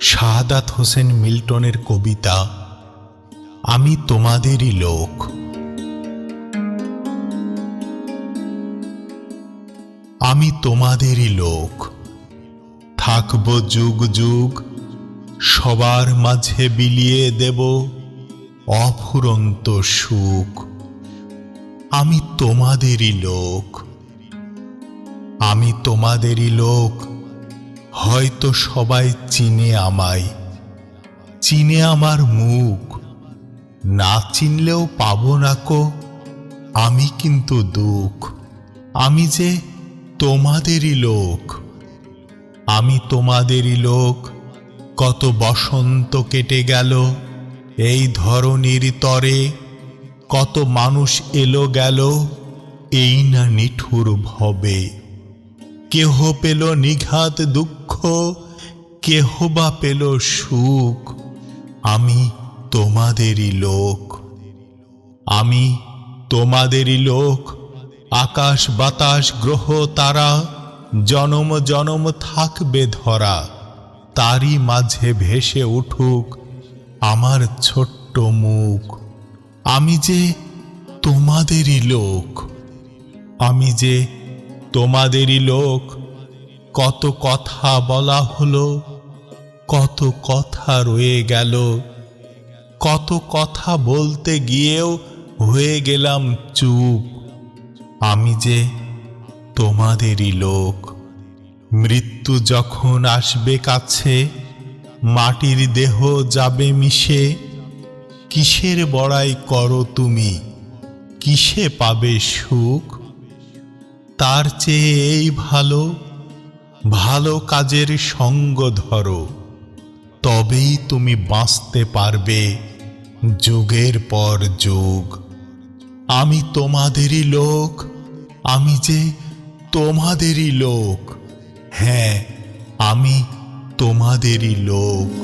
শাহাদাত হোসেন মিল্টনের কবিতা আমি তোমাদেরই লোক। আমি তোমাদেরই লোক, থাকব যুগ যুগ, সবার মাঝে বিলিয়ে দেব অফুরন্ত সুখ। আমি তোমাদেরই লোক, আমি তোমাদেরই লোক। হয়তো সবাই চিনে আমায়, চিনে আমার মুখ, না চিনলেও পাবো না কো আমি কিন্তু দুঃখ। আমি যে তোমাদেরই লোক, আমি তোমাদেরই লোক। কত বসন্ত কেটে গেল এই ধরণীর তরে, কত মানুষ এলো গেল এই না নিঠুর ভবে। কেহ পেল নিঘাত দুঃখ, কেহ বা পেল সুখ। আমি তোমাদেরই লোক, আমি তোমাদেরই লোক। আকাশ বাতাস গ্রহ তারা জনম জনম থাকবে ধরা, তারই মাঝে ভেসে উঠুক আমার ছোট্ট মুখ। আমি যে তোমাদেরই লোক, আমি যে তোমাদেরই লোক। কত কথা বলা হলো, কত কথা রয়ে গেল, কত কথা বলতে গিয়েও হয়ে গেলাম চুপ। আমি যে তোমাদেরই লোক। মৃত্যু যখন আসবে কাছে, মাটির দেহ যাবে মিশে। কিসের বড়াই করো তুমি, কিসে পাবে সুখ? তার চেয়ে এই ভালো, ভালো কাজের সঙ্গ ধরো, তবেই তুমি বাঁচতে পারবে যুগের পর যুগ। আমি তোমাদেরই লোক, আমি যে তোমাদেরই লোক। হ্যাঁ, আমি তোমাদেরই লোক।